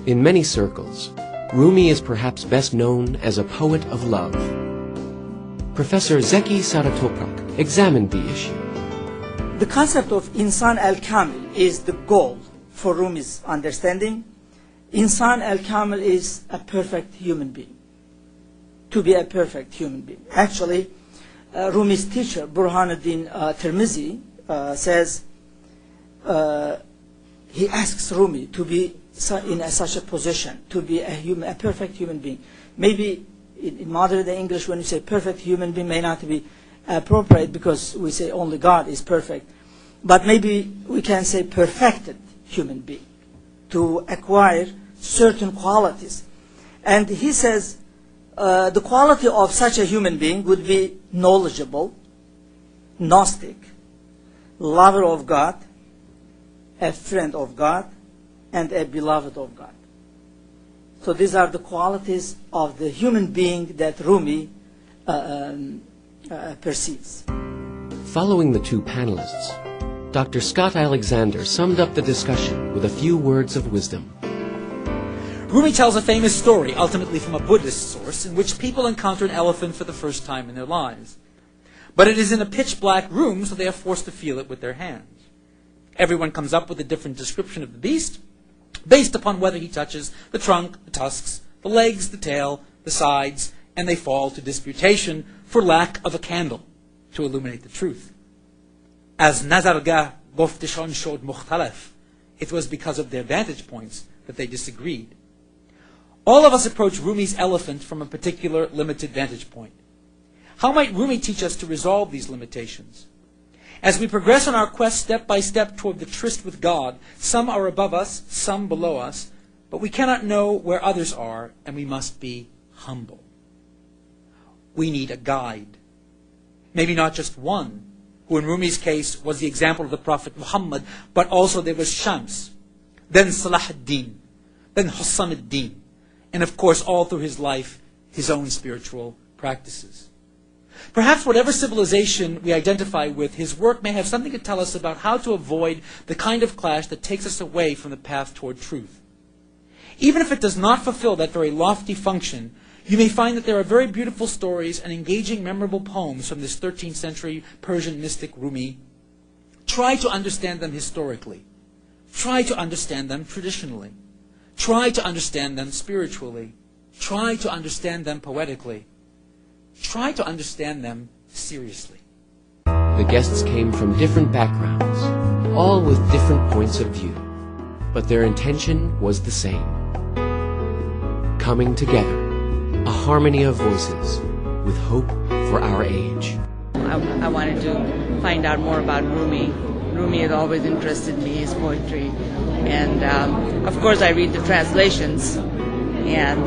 In many circles, Rumi is perhaps best known as a poet of love. Professor Zeki Saratoprak examined the issue. The concept of Insan al-Kamil is the goal for Rumi's understanding. Insan al-Kamil is a perfect human being. To be a perfect human being. Actually, Rumi's teacher, Burhanuddin Tirmizi, says, he asks Rumi to be in such a position, to be a perfect human being. Maybe in modern day English, when you say perfect human being, may not be appropriate because we say only God is perfect. But maybe we can say perfected human being, to acquire certain qualities. And he says the quality of such a human being would be knowledgeable, Gnostic, lover of God, a friend of God, and a beloved of God. So these are the qualities of the human being that Rumi perceives. Following the two panelists, Dr. Scott Alexander summed up the discussion with a few words of wisdom. Rumi tells a famous story, ultimately from a Buddhist source, in which people encounter an elephant for the first time in their lives. But it is in a pitch-black room, so they are forced to feel it with their hands. Everyone comes up with a different description of the beast, based upon whether he touches the trunk, the tusks, the legs, the tail, the sides, and they fall to disputation for lack of a candle to illuminate the truth. As Nazargah Goftishon showed Mukhtalaf, it was because of their vantage points that they disagreed. All of us approach Rumi's elephant from a particular limited vantage point. How might Rumi teach us to resolve these limitations? As we progress on our quest step by step toward the tryst with God, some are above us, some below us, but we cannot know where others are, and we must be humble. We need a guide. Maybe not just one, who in Rumi's case was the example of the Prophet Muhammad, but also there was Shams, then Salah ad-Din, then Hussam ad-Din, and of course all through his life, his own spiritual practices. Perhaps whatever civilization we identify with, his work may have something to tell us about how to avoid the kind of clash that takes us away from the path toward truth. Even if it does not fulfill that very lofty function, you may find that there are very beautiful stories and engaging, memorable poems from this 13th century Persian mystic Rumi. Try to understand them historically. Try to understand them traditionally. Try to understand them spiritually. Try to understand them poetically. Try to understand them seriously. The guests came from different backgrounds, all with different points of view, but their intention was the same. Coming together, a harmony of voices with hope for our age. I wanted to find out more about Rumi. Rumi has always interested me, his poetry. And of course I read the translations. And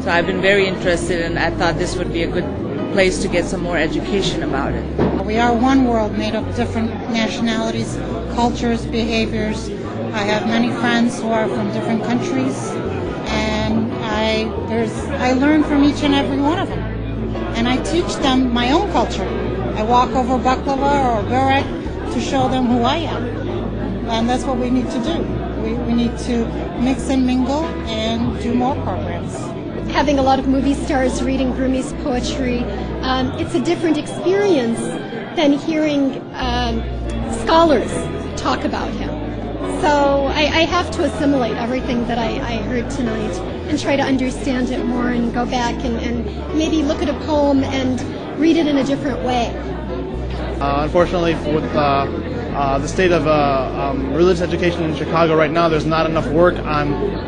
so I've been very interested, and I thought this would be a good place to get some more education about it. We are one world made of different nationalities, cultures, behaviors. I have many friends who are from different countries, and I learn from each and every one of them. And I teach them my own culture. I walk over baklava or börek to show them who I am. And that's what we need to do. We need to mix and mingle and do more programs. Having a lot of movie stars reading Rumi's poetry, it's a different experience than hearing scholars talk about him. So I have to assimilate everything that I heard tonight and try to understand it more and go back and maybe look at a poem and read it in a different way. Unfortunately, with the state of religious education in Chicago right now, there's not enough work on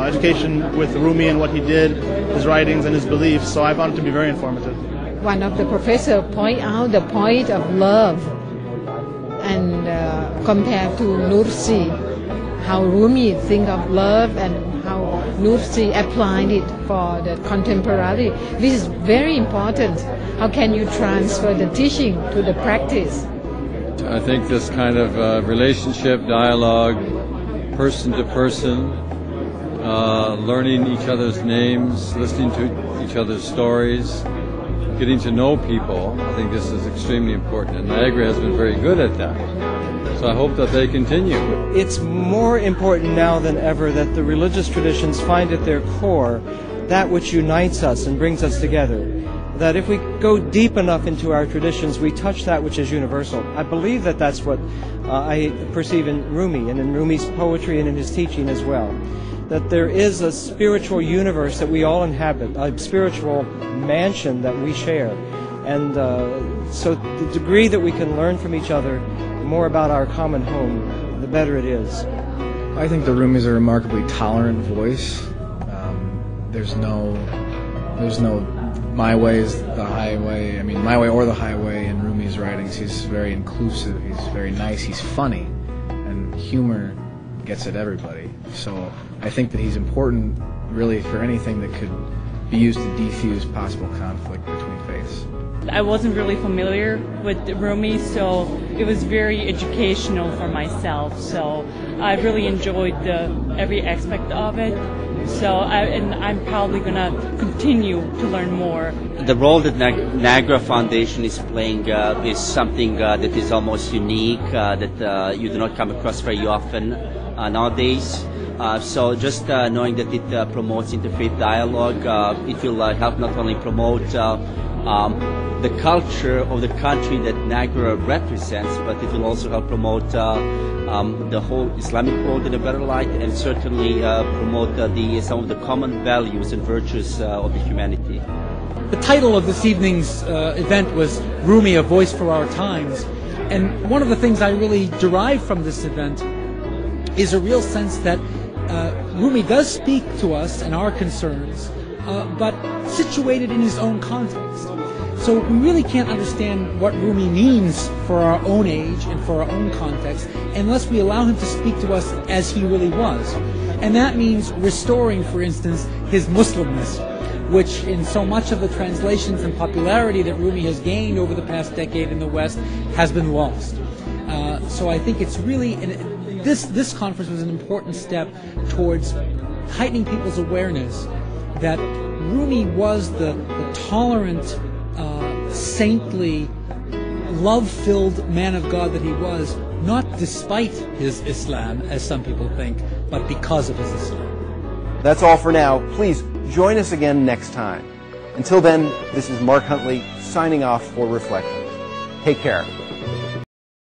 education with Rumi and what he did, his writings and his beliefs, so I found it to be very informative. One of the professors point out the point of love and compared to Nursi, how Rumi think of love and how Nursi applied it for the contemporary. This is very important. How can you transfer the teaching to the practice? I think this kind of relationship, dialogue, person to person, learning each other's names, listening to each other's stories, getting to know people, I think this is extremely important, and Niagara has been very good at that. So I hope that they continue. It's more important now than ever that the religious traditions find at their core that which unites us and brings us together. That if we go deep enough into our traditions, we touch that which is universal. I believe that that's what I perceive in Rumi and in Rumi's poetry and in his teaching as well. That there is a spiritual universe that we all inhabit, a spiritual mansion that we share. And so the degree that we can learn from each other more about our common home, the better it is. I think the Rumi is a remarkably tolerant voice. There's no my way is the highway. I mean, my way or the highway in Rumi's writings. He's very inclusive. He's very nice. He's funny, and humor gets at everybody. So I think that he's important, really, for anything that could be used to defuse possible conflict between faiths. I wasn't really familiar with Rumi, so it was very educational for myself. So I really enjoyed every aspect of it. So I'm probably going to continue to learn more. The role that Niagara Foundation is playing is something that is almost unique, that you do not come across very often nowadays. So just knowing that it promotes interfaith dialogue, it will help not only promote the culture of the country that Niagara represents, but it will also help promote the whole Islamic world in a better light, and certainly promote some of the common values and virtues of the humanity. The title of this evening's event was Rumi, A Voice for Our Times. And one of the things I really derive from this event is a real sense that Rumi does speak to us and our concerns, but situated in his own context. So we really can't understand what Rumi means for our own age and for our own context unless we allow him to speak to us as he really was. And that means restoring, for instance, his Muslimness, which in so much of the translations and popularity that Rumi has gained over the past decade in the West has been lost. So I think it's really, this conference was an important step towards heightening people's awareness that Rumi was the tolerant, saintly, love-filled man of God that he was, not despite his Islam, as some people think, but because of his Islam. That's all for now. Please join us again next time. Until then, this is Mark Huntley signing off for Reflections. Take care.